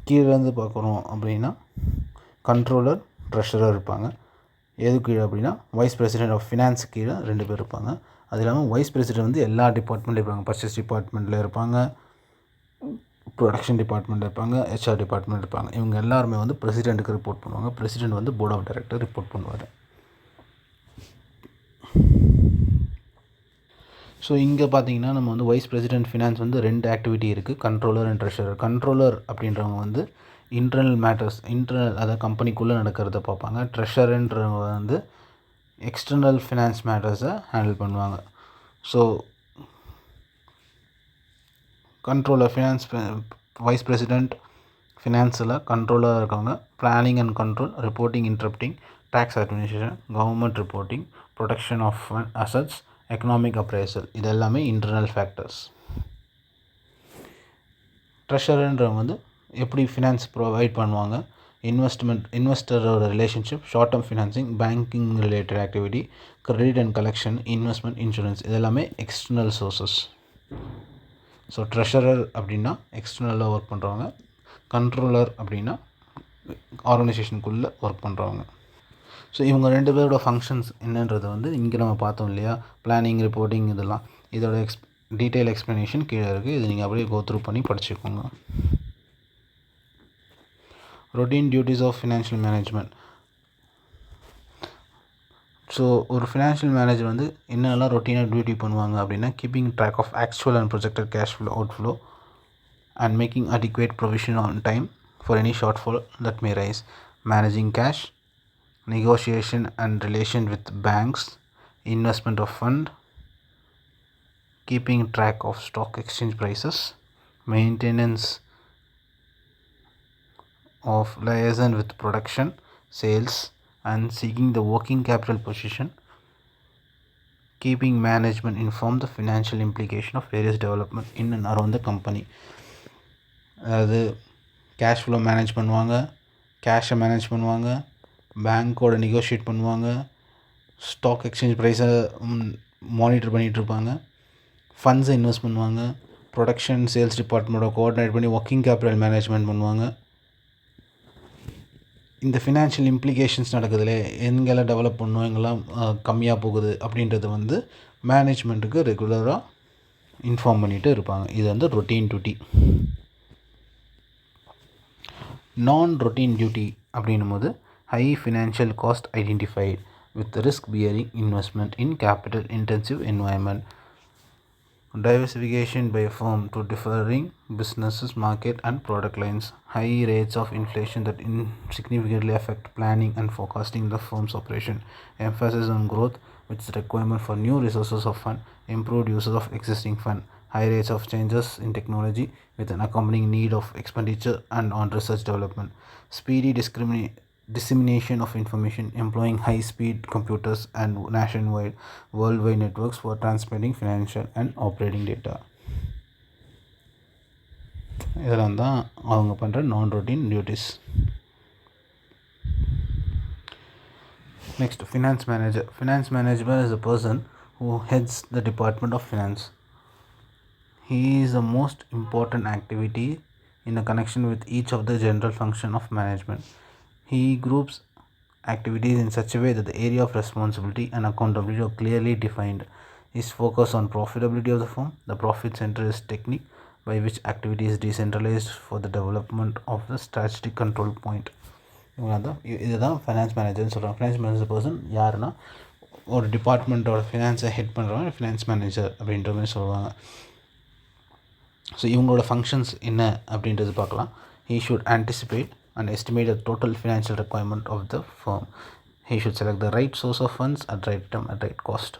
கீழேருந்து பார்க்குறோம் அப்படின்னா கண்ட்ரோலர், ட்ரெஷரர் இருப்பாங்க. எது கீழே அப்படின்னா வைஸ் பிரசிடென்ட் ஆஃப் ஃபினான்ஸ் கீழே 2 பேர் இருப்பாங்க. அது இல்லாமல் வைஸ் பிரசிடென்ட் வந்து எல்லா டிபார்ட்மெண்ட்டில் இருப்பாங்க. பர்ச்சேஸ் டிபார்ட்மெண்ட்டில் இருப்பாங்க, ப்ரொடக்ஷன் டிபார்ட்மெண்ட்டில் இருப்பாங்க, HR டிபார்ட்மெண்ட் இருப்பாங்க. இவங்க எல்லாருமே வந்து பிரசிடெண்ட்டுக்கு ரிப்போர்ட் பண்ணுவாங்க. பிரசிடெண்ட் வந்து போர்ட் ஆஃப் டைரக்டர் ரிப்போர்ட் பண்ணுவார். ஸோ இங்கே பார்த்தீங்கன்னா நம்ம வந்து வைஸ் பிரசிடென்ட் ஃபினான்ஸ் வந்து 2 ஆக்டிவிட்டி இருக்குது, கண்ட்ரோலர் அண்ட் ட்ரெஷரர். கண்ட்ரோலர் அப்படின்றவங்க வந்து இன்டர்னல் மேட்டர்ஸ், அதாவது கம்பெனிக்குள்ளே நடக்கிறத பார்ப்பாங்க. ட்ரெஷரன்றவங்க வந்து எக்ஸ்டர்னல் ஃபினான்ஸ் மேட்டர்ஸை ஹேண்டில் பண்ணுவாங்க. So controller finance, vice president ஃபினான்ஸில் கண்ட்ரோலராக இருக்கவங்க planning and control, reporting interpreting, tax administration, government reporting, protection of assets, economic appraisal, இது எல்லாமே இன்டர்னல் ஃபேக்டர்ஸ். ட்ரெஷரர்ன்றவங்க வந்து எப்படி ஃபினான்ஸ் ப்ரொவைட் பண்ணுவாங்க, இன்வெஸ்டரோட relationship, short term financing, banking related activity, credit and collection, investment, insurance, இது எல்லாமே எக்ஸ்டர்னல் சோர்சஸ். ஸோ ட்ரெஷரர் அப்படின்னா எக்ஸ்டர்னலாக ஒர்க் பண்ணுறவங்க, கண்ட்ரோலர் அப்படின்னா ஆர்கனைசேஷனுக்குள்ளே ஒர்க் பண்ணுறவங்க. ஸோ இவங்க 2 பேரோட ஃபங்க்ஷன்ஸ் என்னன்றதை வந்து இங்கே நம்ம பார்த்தோம் இல்லையா, பிளானிங், ரிப்போர்ட்டிங், இதெல்லாம் இதோட டீட்டெயில் எக்ஸ்ப்ளனேஷன் கீழே இருக்குது. இது நீங்கள் அப்படியே கோத்ரூ பண்ணி படிச்சுக்கோங்க. Routine duties of financial management. So ஒரு ஃபினான்ஷியல் மேனேஜர் வந்து என்னெல்லாம் ரொட்டீனாக டியூட்டி பண்ணுவாங்க அப்படின்னா keeping track of actual and projected cash flow, outflow and making adequate provision on time for any shortfall that may rise, managing cash, negotiation and relation with banks, investment of fund, keeping track of stock exchange prices, maintenance of liaison with production, sales and seeking the working capital position, keeping management informed the financial implication of various development in and around the company. அதாவது கேஷ் ஃப்ளோ மேனேஜ் பண்ணுவாங்க, கேஷை மேனேஜ் பண்ணுவாங்க, பேங்க்கோட நெகோஷியேட் பண்ணுவாங்க, ஸ்டாக் எக்ஸ்சேஞ்ச் ப்ரைஸை மானிட்டர் பண்ணிகிட்ருப்பாங்க, ஃபண்ட்ஸை இன்வெஸ்ட் பண்ணுவாங்க, ப்ரொடக்ஷன் சேல்ஸ் டிபார்ட்மெண்ட்டோட கோஆர்டினேட் பண்ணி ஒர்க்கிங் கேபிட்டல் மேனேஜ்மெண்ட் பண்ணுவாங்க. இந்த ஃபினான்ஷியல் இம்ப்ளிகேஷன்ஸ் நடக்குதுலே, எங்கெல்லாம் டெவலப் பண்ணணும், எங்கெல்லாம் கம்மியாக போகுது அப்படின்றது வந்து மேனேஜ்மெண்ட்டுக்கு ரெகுலராக இன்ஃபார்ம் பண்ணிகிட்டு இருப்பாங்க. இது வந்து ரொட்டீன் டியூட்டி. நான் ரொட்டீன் டியூட்டி அப்படின்னும் போது high financial cost identified with risk bearing investment in capital intensive environment, diversification by a firm to differing businesses, market and product lines, high rates of inflation that significantly affect planning and forecasting the firm's operation, emphasis on growth which is requirement for new resources of fund, improved uses of existing fund, high rates of changes in technology with an accompanying need of expenditure and on research development, speedy dissemination of information employing high-speed computers and nationwide worldwide networks for transmitting financial and operating data. இதெல்லாம் தான் அவங்க பண்ணுற நான் routine duties. Next, finance manager. Finance manager is a person who heads the department of finance. He is the most important activity in a connection with each of the general function of management. He groups activities in such a way that the area of responsibility and accountability are clearly defined. His focus on profitability of the firm. The profit center is technique by which activity is decentralized for the development of the strategic control point. இதுதான் ஃபினான்ஸ் மேனேஜர்னு சொல்கிறாங்க. ஃபினான்ஸ் மேனேஜர் பர்சன் யாருன்னா, ஒரு டிபார்ட்மெண்ட்டோட ஃபினான்ஸை ஹெட் பண்ணுறவங்க ஃபினான்ஸ் மேனேஜர் அப்படின்ற மாதிரி சொல்லுவாங்க. ஸோ இவங்களோட ஃபங்க்ஷன்ஸ் என்ன அப்படின்றது பார்க்கலாம். He should anticipate and estimate the total financial requirement of the firm. He should select the right source of funds at right time at right cost,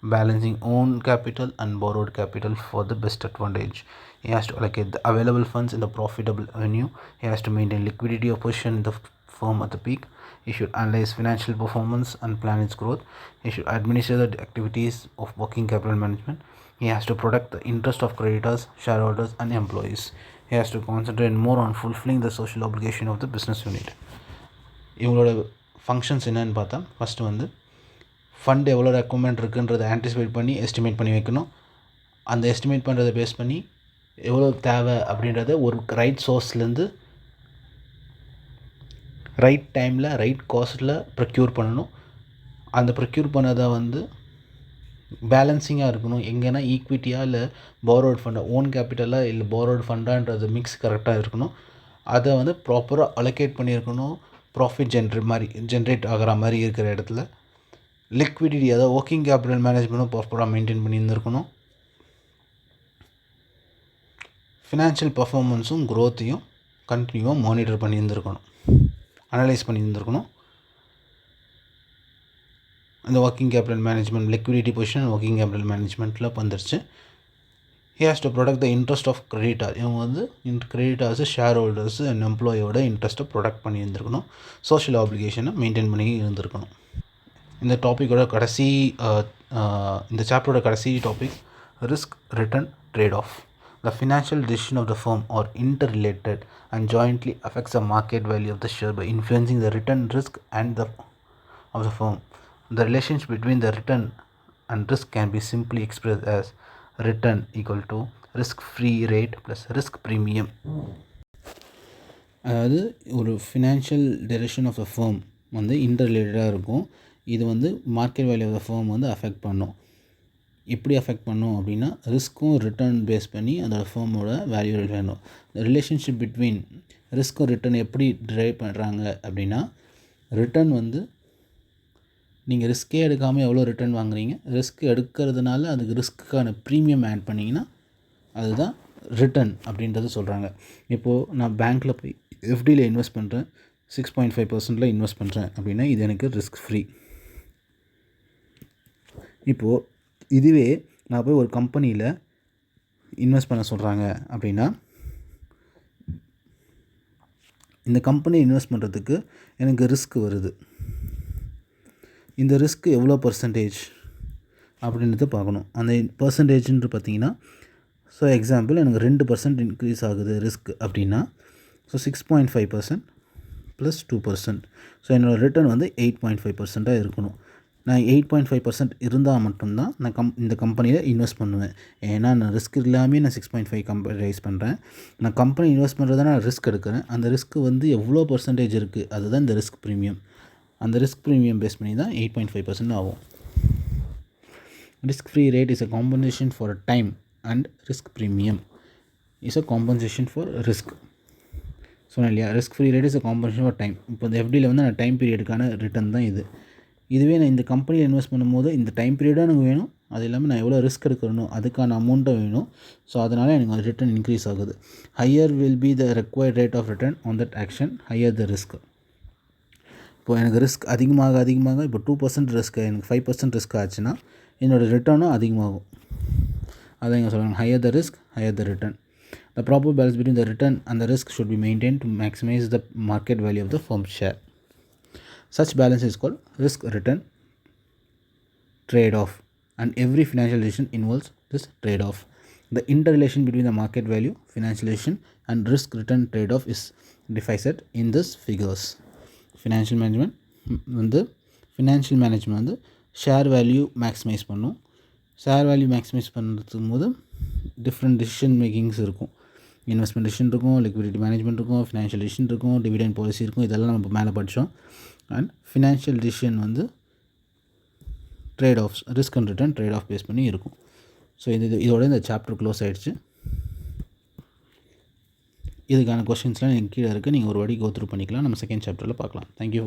balancing own capital and borrowed capital for the best advantage. He has to allocate the available funds in the profitable avenue. He has to maintain liquidity of position in the firm at the peak. He should analyze financial performance and plan its growth. He should administer the activities of working capital management. He has to protect the interest of creditors, shareholders and employees. He has to concentrate more on fulfilling the social obligation of the business unit. இவங்களோட ஃபங்க்ஷன்ஸ் என்னன்னு பார்த்தா, ஃபஸ்ட்டு வந்து ஃபண்ட் எவ்வளோ ரெக்குவயர்மெண்ட் இருக்குன்றதை ஆன்டிசிபேட் பண்ணி எஸ்டிமேட் பண்ணி வைக்கணும். அந்த எஸ்டிமேட் பண்ணுறதை பேஸ் பண்ணி எவ்வளோ தேவை அப்படின்றத ஒரு ரைட் சோர்ஸ்லேருந்து ரைட் டைமில் ரைட் காஸ்ட்டில் ப்ரொக்யூர் பண்ணணும். அந்த ப்ரொக்யூர் பண்ணதை வந்து பேலன்சிங்காக இருக்கணும். எங்கேனா ஈக்விட்டியாக இல்லை பாரோட் ஃபண்டாக, ஓன் கேபிட்டலாக இல்லை பாரோட் ஃபண்டான்றது மிக்ஸ் கரெக்டாக இருக்கணும். அதை வந்து ப்ராப்பராக அலோகேட் பண்ணியிருக்கணும். ப்ராஃபிட் ஜென்ரேட் ஆகிற மாதிரி இருக்கிற இடத்துல லிக்விடிட்டி, அதாவது ஒர்க்கிங் கேபிட்டல் மேனேஜ்மெண்ட்டும் ப்ராப்பராக மெயின்டைன் பண்ணியிருந்துருக்கணும். ஃபினான்ஷியல் பர்ஃபார்மன்ஸும் க்ரோத்தையும் கண்டினியூவாக மானிட்டர் பண்ணியிருந்துருக்கணும், அனலைஸ் பண்ணியிருந்துருக்கணும். இந்த working capital management, liquidity position working capital மேனேஜ்மெண்ட்டில் வந்துருச்சு. He has to protect the interest of creditor. இவங்க வந்து கிரெடிட்டார்ஸு, ஷேர் ஹோல்டர்ஸு அண்ட் எம்ப்ளாயோட இன்ட்ரெஸ்ட்டை ப்ரொடக்ட் பண்ணி இருந்திருக்கணும். சோஷியல் ஆப்ளிகேஷனை மெயின்டைன் பண்ணி இருந்திருக்கணும். இந்த டாப்பிக்கோட கடைசி இந்த சாப்டரோட கடைசி topic risk return trade off. The financial decision of the firm are interrelated and jointly affects the market value of the share by influencing the return risk and of the firm. The relationship between the return and risk can be simply expressed as return equal to risk-free rate plus risk premium. அதாவது ஒரு financial direction of the firm வந்து இன்டர்ரிலேட்டடாக இருக்கும். இது வந்து market value of the firm வந்து அஃபெக்ட் பண்ணும். எப்படி அஃபெக்ட் பண்ணும் அப்படின்னா, ரிஸ்க்கும் ரிட்டர்ன் பேஸ் பண்ணி அதோட ஃபர்மோட வேல்யூ வேணும். ரிலேஷன்ஷிப் பிட்வீன் ரிஸ்க்கும் ரிட்டர்ன் எப்படி ட்ரைவ் பண்ணுறாங்க அப்படின்னா, ரிட்டர்ன் வந்து நீங்கள் ரிஸ்க்கே எடுக்காமல் எவ்வளோ ரிட்டர்ன் வாங்குறீங்க, ரிஸ்க் எடுக்கிறதுனால அதுக்கு ரிஸ்க்குக்கான ப்ரீமியம் ஆட் பண்ணிங்கன்னா அதுதான் ரிட்டர்ன் அப்படின்றது சொல்கிறாங்க. இப்போது நான் பேங்க்கில் போய் எஃப்டியில் இன்வெஸ்ட் பண்ணுறேன், 6.5% இன்வெஸ்ட் பண்ணுறேன் அப்படின்னா இது எனக்கு ரிஸ்க் ஃப்ரீ. இப்போது இதுவே நான் போய் ஒரு கம்பெனியில் இன்வெஸ்ட் பண்ண சொல்கிறாங்க அப்படின்னா, இந்த கம்பெனி இன்வெஸ்ட் பண்ணுறதுக்கு எனக்கு ரிஸ்க் வருது. இந்த ரிஸ்க் எவ்வளோ பர்சன்டேஜ் அப்படின்றத பார்க்கணும். அந்த பர்சன்டேஜ்ன்று பார்த்தீங்கன்னா, ஸோ எக்ஸாம்பிள் எனக்கு 2% இன்க்ரீஸ் ஆகுது ரிஸ்க் அப்படின்னா, ஸோ 6.5% + 2%. ஸோ என்னோடய ரிட்டர்ன் வந்து 8.5% இருக்கணும். நான் 8.5% இருந்தால் மட்டும்தான் நான் இந்த கம்பெனியில் இன்வெஸ்ட் பண்ணுவேன். ஏன்னா நான் ரிஸ்க் இல்லாமல் நான் 6.5 ரைஸ் பண்ணுறேன். நான் கம்பெனி இன்வெஸ்ட் பண்ணுறத நான் ரிஸ்க் எடுக்கிறேன். அந்த ரிஸ்க் வந்து எவ்வளோ பர்சன்டேஜ் இருக்குது அதுதான் இந்த ரிஸ்க் ப்ரீமியம். அந்த ரிஸ்க் ப்ரீமியம் பேஸ் பண்ணி தான் 8.5% ஆகும். Risk free rate is a compensation for time and risk premium is a compensation for risk. சொன்னேன் இல்லையா, risk free rate is a compensation for time. இப்போ இந்த எஃப்டியில் வந்து நான் டைம் பீரியடுக்கான ரிட்டர்ன் தான் இது. இதுவே நான் இந்த கம்பெனியில் இன்வெஸ்ட் பண்ணும்போது இந்த டைம் பீரியடாக எனக்கு வேணும், அது இல்லாமல் நான் எவ்வளோ ரிஸ்க் எடுக்கணும் அதுக்கான அமௌண்ட்டும் வேணும். ஸோ அதனால் எனக்கு ரிட்டர்ன் இன்க்ரீஸ் ஆகுது. Higher will be the required rate of return on that action, higher the risk. இப்போது எனக்கு ரிஸ்க் அதிகமாக இப்போ 2% ரிஸ்க் எனக்கு 5% ரிஸ்க் ஆச்சுன்னா என்னோடய ரிட்டர்னும் அதிகமாகும். அதான் இங்கே சொல்லுவாங்க, higher the risk higher the return. The proper balance between the return and the risk should be maintained to maximize the market value of the firm's share. Such balance is called risk-return trade-off, and every financial decision involves this trade-off. The interrelation between the market value, financial decision, and risk-return trade-off is defined in these figures. Financial management வந்து ஷேர் வேல்யூ மேக்ஸிமைஸ் பண்ணும். ஷேர் வேல்யூ மேக்ஸிமைஸ் பண்ணுறதுக்கு போது டிஃப்ரெண்ட் டிசிஷன் மேக்கிங்ஸ் இருக்கும். இன்வெஸ்ட்மெண்ட் டிசிஷன் இருக்கும், லிக்விடிட்டி மேனேஜ்மெண்ட் இருக்கும், ஃபினான்ஷியல் டிசிஷன் இருக்கும், டிவிடெண்ட் பாலிசி இருக்கும். இதெல்லாம் நம்ம இப்போ மேலே படித்தோம். அண்ட் ஃபினான்ஷியல் டிசிஷன் வந்து trade offs, risk and return trade off base பண்ணி இருக்கும். ஸோ இதோட இந்த சாப்டர் க்ளோஸ் ஆகிடுச்சு. இதுக்கான கொஷின்ஸ்லாம் எனக்கு கீழே இருக்குது, நீங்கள் ஒரு வாட்டி கோ த்ரூ பண்ணிக்கலாம். நம்ம செகண்ட் சாப்டரில் பார்க்கலாம். தேங்க்யூ.